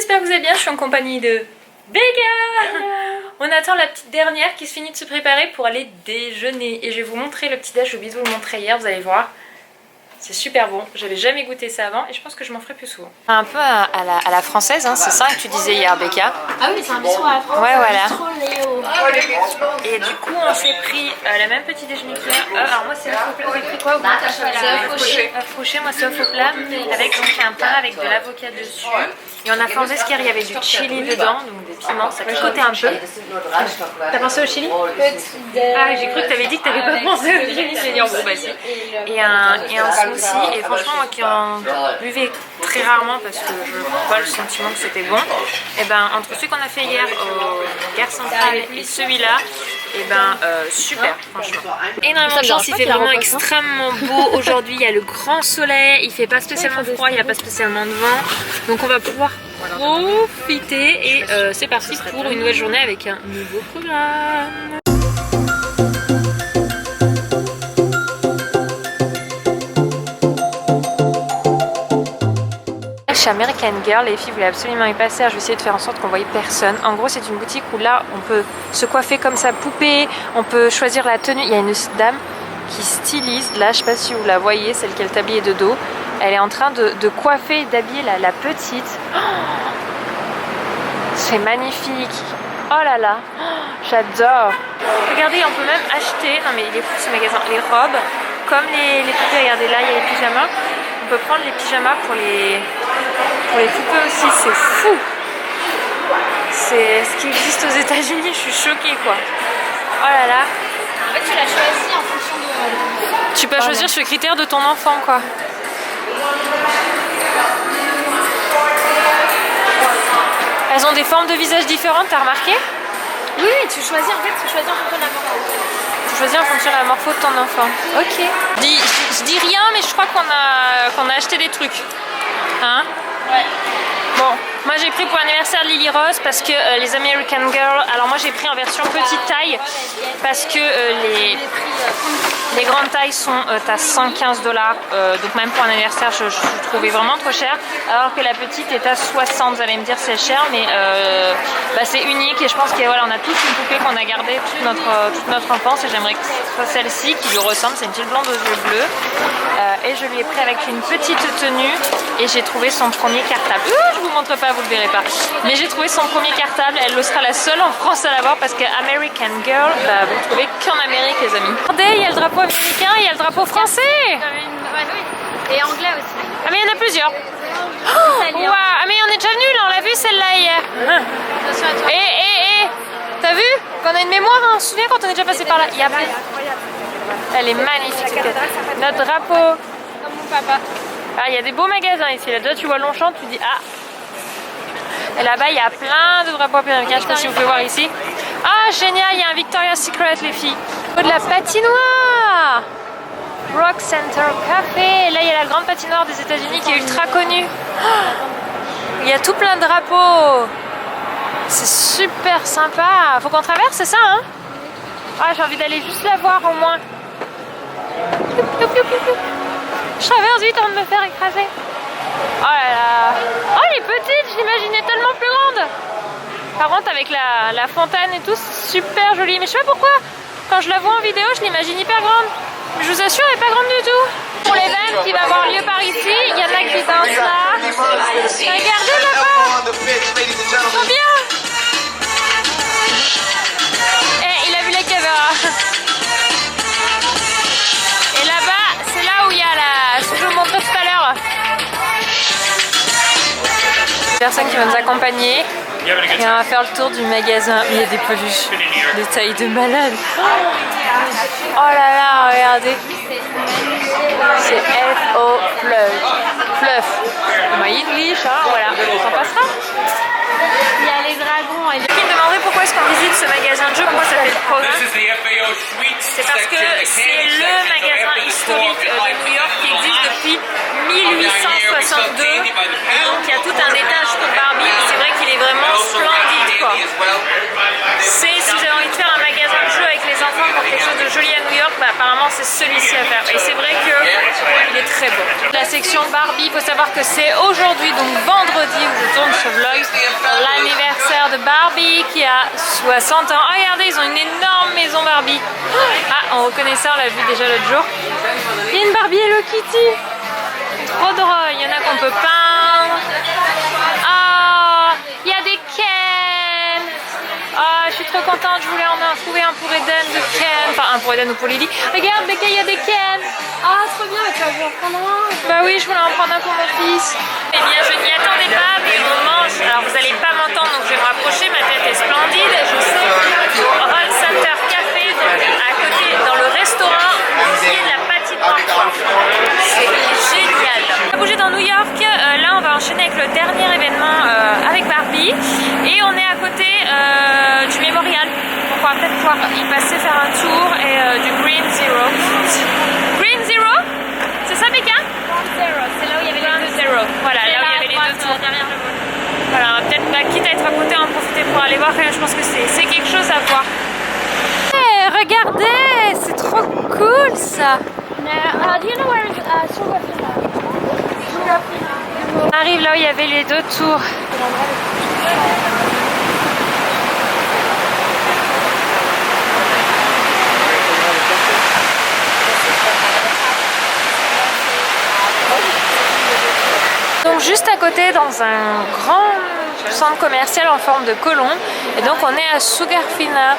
j'espère que vous allez bien, je suis en compagnie de Becca. On attend la petite dernière qui se finit de se préparer pour aller déjeuner. Et je vais vous montrer le petit déj, j'ai oublié de vous le montrer hier, vous allez voir. C'est super bon, j'avais jamais goûté ça avant et je pense que je m'en ferai plus souvent. Un peu à la française, hein, c'est ça que tu disais hier, Becca. Ah oui, c'est un bistrot à la française. Ouais, voilà. Léo. Et du coup, on s'est pris le même petit déjeuner qu'hier. Alors, moi, c'est œuf au plat. Vous avez pris quoi? C'est œuf fauché. Œuf fauché, moi, c'est œuf au plat avec donc un pain avec de l'avocat dessus. Et on a fait en escarre, il y avait du chili dedans, donc des piments, ça picotait un peu. T'as pensé au chili? Ah, j'ai cru que t'avais dit que t'avais pas pensé au chili, j'ai dit en gros, bah si. Et un smoothie, et franchement, moi qui en buvais très rarement parce que je n'ai pas le sentiment que c'était bon, et ben entre celui qu'on a fait hier au Gare Centrale et celui-là, et ben super, franchement. Énormément de chance, il fait vraiment extrêmement beau aujourd'hui, il y a le grand soleil, il fait pas spécialement froid, il n'y a pas spécialement de vent, donc on va pouvoir profiter et c'est parti pour une nouvelle journée avec un nouveau programme. Chez American Girl, les filles voulaient absolument y passer, alors je vais essayer de faire en sorte qu'on voyait personne. En gros, c'est une boutique où là, on peut se coiffer comme sa poupée, on peut choisir la tenue. Il y a une dame qui stylise, là, je sais pas si vous la voyez, celle qui est habillée de dos. Elle est en train de coiffer et d'habiller la petite. Oh, c'est magnifique. Oh là là, oh, j'adore. Regardez, on peut même acheter, non mais il est fou ce magasin, les robes, comme les poupées. Regardez, là, il y a les pyjamas. On peut prendre les pyjamas pour les poupées aussi, c'est fou. C'est ce qui existe aux États-Unis, je suis choquée quoi. Oh là là. En fait, tu l'as choisi en fonction de... Tu peux choisir sur le critère de ton enfant quoi. Elles ont des formes de visage différentes, t'as remarqué? Oui, tu choisis en fonction de la morpho. Tu choisis en fonction de la morpho de ton enfant. Ok. Je dis rien, mais je crois qu'on a acheté des trucs. Hein? Ouais. Bon, moi j'ai pris pour l'anniversaire de Lily Rose parce que les American Girl, alors moi j'ai pris en version petite taille parce que les grandes tailles sont à 115 $, donc même pour un anniversaire je trouvais vraiment trop cher, alors que la petite est à 60, vous allez me dire c'est cher, mais c'est unique et je pense qu'on a tous une poupée qu'on a gardée toute notre enfance et j'aimerais que ce soit celle-ci qui lui ressemble, c'est une petite blonde aux yeux bleus et je lui ai pris avec une petite tenue et j'ai trouvé son premier cartable. Je vous montre pas, vous le verrez pas, mais j'ai trouvé son premier cartable, elle sera la seule en France à l'avoir parce que American Girl, vous le trouvez qu'en Amérique les amis. Regardez, il y a le drapeau américain, il y a le drapeau français. Oui. Et anglais aussi. Ah mais il y en a plusieurs. Wow. Ah mais on est déjà venu là, on l'a vu celle-là hier. Attention à toi. Et t'as vu qu'on a une mémoire, hein? On se souvient quand on est déjà passé par là. Il y a... Elle est magnifique. Notre drapeau. Comme mon papa. Ah, il y a des beaux magasins ici. Là, déjà, tu vois Longchamp, tu dis ah. Et là-bas, il y a plein de drapeaux américains. Je sais pas si vous pouvez voir ici. Ah, génial, il y a un Victoria's Secret, les filles. Oh, de la patinoire. Rock Center Café. Et là, il y a la grande patinoire des États-Unis qui est ultra connue. Oh, il y a tout plein de drapeaux. C'est super sympa. Faut qu'on traverse, c'est ça, hein? Ah, j'ai envie d'aller juste la voir au moins. Je traverse vite avant de me faire écraser. Oh là là. Oh, elle est petite, je l'imaginais tellement plus grande. Par contre, avec la fontaine et tout, c'est super joli. Mais je sais pas pourquoi, quand je la vois en vidéo, je l'imagine hyper grande. Mais je vous assure, elle est pas grande du tout. Pour l'événement qui va avoir lieu par ici, il y en a qui dansent là. Regardez là-bas. Trop bien. Et il a vu la caméra. Et là-bas, c'est là où il y a ce que je vous montrais tout à l'heure. Personne qui va nous accompagner. Et on va faire le tour du magasin. Il y a des peluches de taille de malade. Oh là là, regardez. C'est F.O. Fluff. My English, hein, voilà. On passera. Il y a les dragons. Et... Qui me demandait pourquoi est-ce qu'on visite ce magasin de jeux, pourquoi ça fait le programme. C'est parce que c'est le magasin historique de New York qui existe depuis 1862. Et donc il y a tout un étage pour Barbie. C'est vrai qu'il est vraiment splendide quoi. Si vous avez envie de faire un magasin de jeux avec les enfants pour quelque chose de joli à New York, apparemment c'est celui-ci à faire. Et c'est vrai que Il est très beau. La section Barbie, il faut savoir que c'est aujourd'hui, donc vendredi, où je tourne ce vlog, l'anniversaire de Barbie qui a 60 ans. Oh, regardez, ils ont une énorme maison Barbie. Ah, on reconnaît ça, on l'a vu déjà l'autre jour. Il y a une Barbie Hello Kitty. Trop drôle, il y en a qu'on peut peindre. Ah, il y a des Ken. Ah, je suis trop contente, je voulais en trouver un pour Eden de Ken. Enfin, un pour Eden ou pour Lily. Regarde, Becca, il y a des Ken. Ah, trop bien, tu vas vouloir prendre un. Bah oui, je voulais en prendre un pour mon fils. Eh bien, je n'y attendais pas, mais on mange. Alors, vous n'allez pas m'entendre, donc je vais me rapprocher. Ma tête est splendide. Je suis au Roll Center Café, donc à côté, dans le restaurant qui est de la patinoire. C'est génial. On va bouger dans New York. Là, on va enchaîner avec le dernier événement avec Barbie. Et on est à côté du mémorial. Donc, on va peut-être pouvoir y passer, faire un tour et du Green Zero. Green Zero? C'est ça, Becca? C'est là où il y avait les deux. Zero. Voilà, là où il y avait les deux tours. Voilà, on va peut-être, quitte à être à côté, en profiter pour aller voir. Je pense que c'est quelque chose à voir. Hey, regardez, c'est trop cool ça. Do you know where is Sugarfina? On arrive là où il y avait les deux tours. Donc juste à côté, dans un grand centre commercial en forme de colombe. Et donc on est à Sugarfina.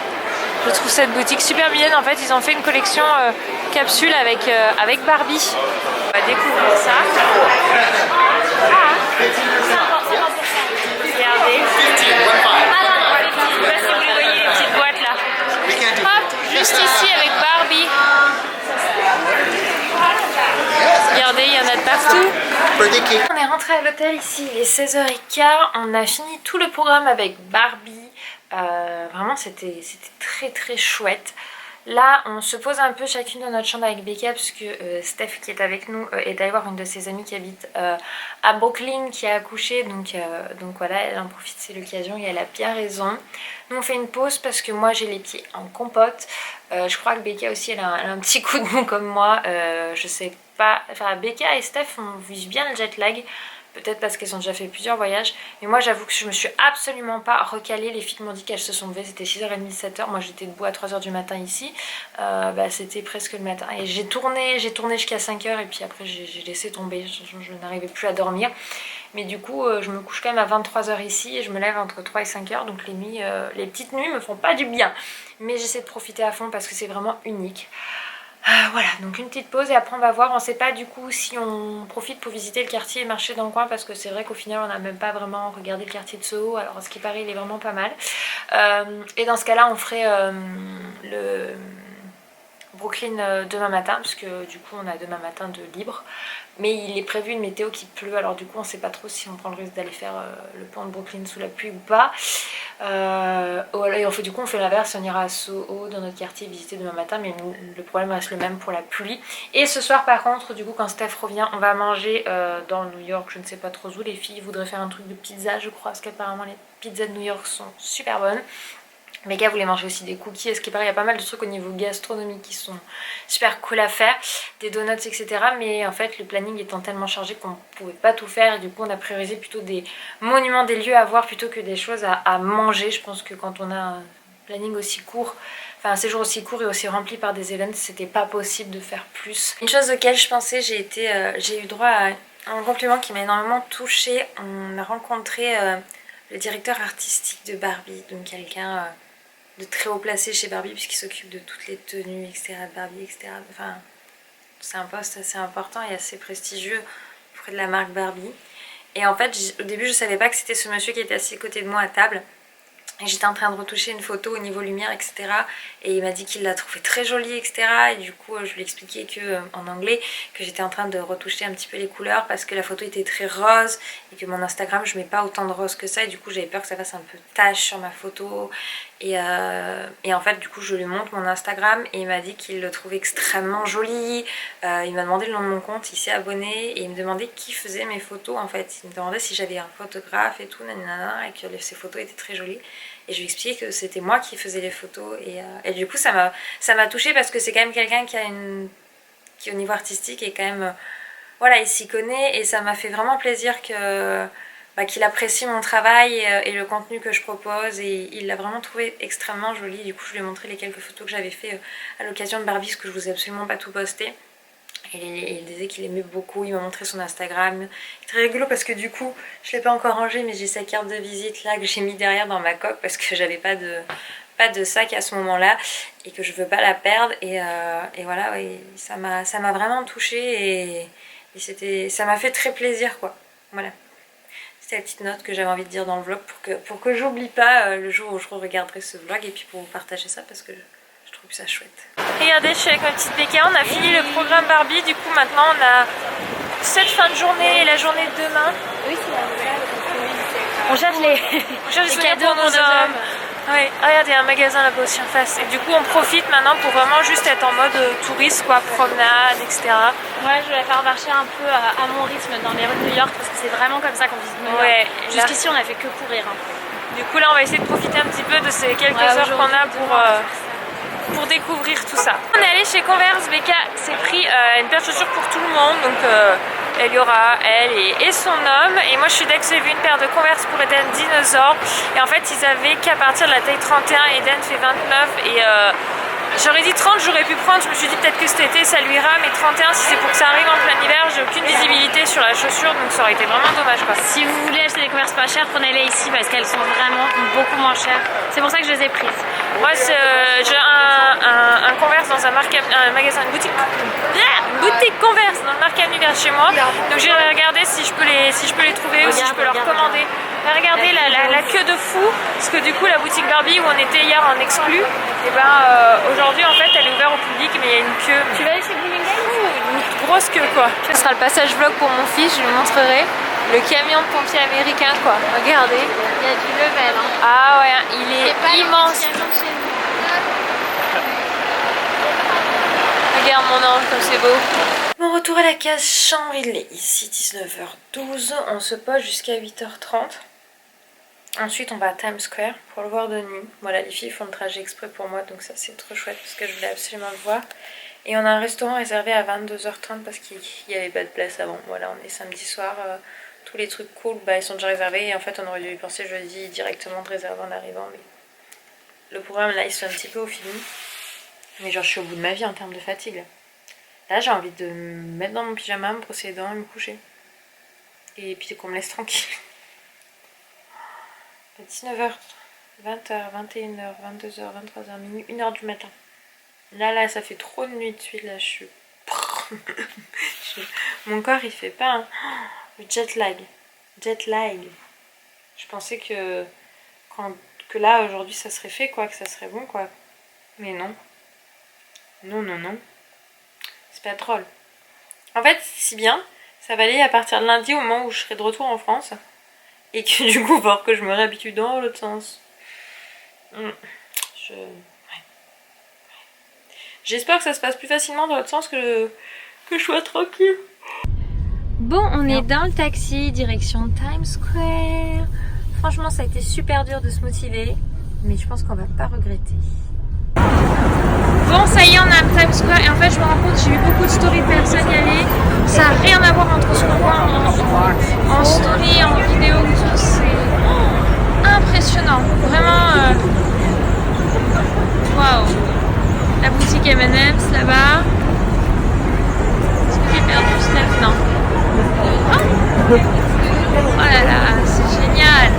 Je trouve cette boutique super mignonne. En fait, ils ont fait une collection capsule avec Barbie. On va découvrir ça. Regardez. Je sais pas si vous voyez les petites boîtes là. Hop, juste ici avec Barbie. Regardez, il y en a de partout. On est rentré à l'hôtel ici, il est 16h15. On a fini tout le programme avec Barbie. Vraiment, c'était très très chouette. Là, on se pose un peu chacune dans notre chambre avec Becca parce que Steph qui est avec nous est allée voir une de ses amies qui habite à Brooklyn qui a accouché. Donc voilà, elle en profite, c'est l'occasion et elle a bien raison. Nous on fait une pause parce que moi j'ai les pieds en compote. Je crois que Becca aussi elle a un petit coup de mou comme moi. Je sais pas, enfin Becca et Steph on vit bien le jet lag. Peut-être parce qu'elles ont déjà fait plusieurs voyages. Mais moi j'avoue que je me suis absolument pas recalée. Les filles m'ont dit qu'elles se sont levées, c'était 6h30, 7h. Moi j'étais debout à 3h du matin ici. C'était presque le matin. Et j'ai tourné jusqu'à 5h et puis après j'ai laissé tomber. Je n'arrivais plus à dormir. Mais du coup je me couche quand même à 23h ici et je me lève entre 3 et 5h. Donc les nuits, les petites nuits me font pas du bien. Mais j'essaie de profiter à fond parce que c'est vraiment unique. Voilà, donc une petite pause et après on va voir. On sait pas du coup si on profite pour visiter le quartier et marcher dans le coin parce que c'est vrai qu'au final on n'a même pas vraiment regardé le quartier de Soho. Alors ce qui paraît il est vraiment pas mal. Et dans ce cas là on ferait le Brooklyn demain matin parce que du coup on a demain matin de libre. Mais il est prévu une météo qui pleut, alors du coup on sait pas trop si on prend le risque d'aller faire le pont de Brooklyn sous la pluie ou pas. Et du coup on fait l'inverse, on ira à Soho dans notre quartier visiter demain matin, mais le problème reste le même pour la pluie. Et ce soir par contre, du coup quand Steph revient, on va manger dans New York, je ne sais pas trop où. Les filles voudraient faire un truc de pizza je crois, parce qu'apparemment les pizzas de New York sont super bonnes. Mega voulait manger aussi des cookies, et ce qui paraît, il y a pas mal de trucs au niveau gastronomique qui sont super cool à faire, des donuts etc. Mais en fait le planning étant tellement chargé qu'on pouvait pas tout faire et du coup on a priorisé plutôt des monuments, des lieux à voir plutôt que des choses à manger. Je pense que quand on a un planning aussi court, enfin un séjour aussi court et aussi rempli par des events, c'était pas possible de faire plus. Une chose auquel je pensais, j'ai eu droit à un compliment qui m'a énormément touchée. On a rencontré le directeur artistique de Barbie, donc quelqu'un de très haut placé chez Barbie puisqu'il s'occupe de toutes les tenues etc de Barbie etc. Enfin c'est un poste assez important et assez prestigieux auprès de la marque Barbie. Et en fait au début je savais pas que c'était ce monsieur qui était assis à côté de moi à table. Et j'étais en train de retoucher une photo au niveau lumière etc. Et il m'a dit qu'il la trouvait très jolie etc. Et du coup je lui ai expliqué en anglais que j'étais en train de retoucher un petit peu les couleurs parce que la photo était très rose et que mon Instagram je mets pas autant de rose que ça. Et du coup j'avais peur que ça fasse un peu tache sur ma photo. Et en fait du coup je lui montre mon Instagram et il m'a dit qu'il le trouvait extrêmement joli. Il m'a demandé le nom de mon compte, il s'est abonné et il me demandait qui faisait mes photos en fait. Il me demandait si j'avais un photographe et tout nanana, et que ces photos étaient très jolies. Et je lui ai expliqué que c'était moi qui faisais les photos et du coup ça m'a touchée parce que c'est quand même quelqu'un qui a une qui au niveau artistique est quand même... voilà, il s'y connaît et ça m'a fait vraiment plaisir que... qu'il apprécie mon travail et le contenu que je propose et il l'a vraiment trouvé extrêmement joli. Du coup je lui ai montré les quelques photos que j'avais fait à l'occasion de Barbie parce que je vous ai absolument pas tout posté. Et il disait qu'il aimait beaucoup, il m'a montré son Instagram. C'est très rigolo parce que du coup je l'ai pas encore rangé mais j'ai sa carte de visite là que j'ai mis derrière dans ma coque parce que j'avais pas de sac à ce moment là et que je veux pas la perdre et voilà, ouais, ça m'a vraiment touchée et ça m'a fait très plaisir quoi. Voilà. C'est la petite note que j'avais envie de dire dans le vlog pour que j'oublie pas le jour où je regarderai ce vlog et puis pour vous partager ça parce que je trouve ça chouette. Regardez, je suis avec ma petite Becca, on a fini le programme Barbie, du coup maintenant on a cette fin de journée et la journée de demain. Oui, c'est ça. On cherche les cadeaux pour nos hommes. Oui, regardez, il y a un magasin là-bas aussi en face. Et du coup, on profite maintenant pour vraiment juste être en mode touriste, quoi, promenade, etc. Ouais, je vais faire marcher un peu à mon rythme dans les rues de New York parce que c'est vraiment comme ça qu'on visite New York. Ouais, jusqu'ici, on a fait que courir. Hein. Du coup, là, on va essayer de profiter un petit peu de ces quelques heures qu'on a pour découvrir tout ça. On est allé chez Converse, Becca s'est pris une paire de chaussures pour tout le monde, donc Eliora, elle et son homme. Et moi je suis Dex, j'ai vu une paire de Converse pour Eden Dinosaur. Et en fait ils avaient qu'à partir de la taille 31, Eden fait 29 et j'aurais dit 30, j'aurais pu prendre, je me suis dit peut-être que cet été ça lui ira, mais 31 si c'est pour que ça arrive en plein hiver, j'ai aucune visibilité sur la chaussure donc ça aurait été vraiment dommage quoi. Si vous voulez acheter des Converse pas chères, prenez-les ici parce qu'elles sont vraiment beaucoup moins chères. C'est pour ça que je les ai prises. Moi j'ai un Converse dans un magasin, une boutique Converse dans le Marc Avenue vers chez moi. Donc j'ai regardé si je peux les trouver ou si je peux leur commander. Regardez la queue de fou, parce que du coup la boutique Barbie où on était hier en exclu, et aujourd'hui en fait elle est ouverte au public mais il y a une queue. Tu vas aller chez Bloomingdale? Une grosse queue quoi. Ce sera le passage vlog pour mon fils, je lui montrerai le camion de pompier américain quoi. Regardez. Il y a du level. Hein. Ah ouais, il est immense. Regarde mon ange comme c'est beau. Bon retour à la case chambre, il est ici 19h12, on se pose jusqu'à 8h30. Ensuite on va à Times Square pour le voir de nuit. Voilà, les filles font le trajet exprès pour moi donc ça c'est trop chouette parce que je voulais absolument le voir. Et on a un restaurant réservé à 22h30 parce qu'il n'y avait pas de place avant. Voilà, on est samedi soir, tous les trucs cool ils sont déjà réservés et en fait on aurait dû y penser jeudi directement de réserver en arrivant. Mais le programme là il se fait un petit peu au feeling. Mais genre je suis au bout de ma vie en termes de fatigue. Là j'ai envie de me mettre dans mon pyjama, me brosser les dents et me coucher. Et puis qu'on me laisse tranquille. 19h, 20h, 21h, 22h, 23h, minuit, 1h du matin. Là ça fait trop de nuit de suite, là je suis... Mon corps il fait pas le jet lag. Je pensais que là aujourd'hui ça serait fait quoi, que ça serait bon quoi. Mais non. Non. C'est pas drôle. En fait, si bien, ça va aller à partir de lundi au moment où je serai de retour en France. Et que du coup, il va falloir que je me réhabitue dans l'autre sens. J'espère que ça se passe plus facilement dans l'autre sens que je sois tranquille. Bon, on est dans le taxi, direction Times Square. Franchement, ça a été super dur de se motiver. Mais je pense qu'on va pas regretter. Bon, ça y est, on est à Times Square et en fait je me rends compte, j'ai eu beaucoup de stories de personnes y aller. Ça n'a rien à voir entre ce qu'on voit en story, en vidéo, tout. C'est impressionnant. Vraiment, waouh. La boutique M&M's là-bas. Est-ce que j'ai perdu Snap? Non. Oh là là, c'est génial.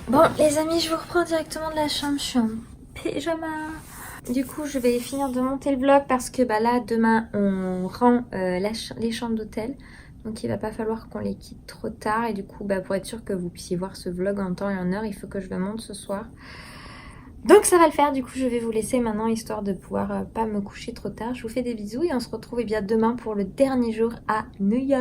Bon, les amis, je vous reprends directement de la chambre. Je suis en pyjama. Du coup je vais finir de monter le vlog parce que là demain on rend les chambres d'hôtel, donc il va pas falloir qu'on les quitte trop tard et du coup pour être sûr que vous puissiez voir ce vlog en temps et en heure il faut que je le monte ce soir, donc ça va le faire. Du coup je vais vous laisser maintenant histoire de pouvoir pas me coucher trop tard. Je vous fais des bisous et on se retrouve bien demain pour le dernier jour à New York.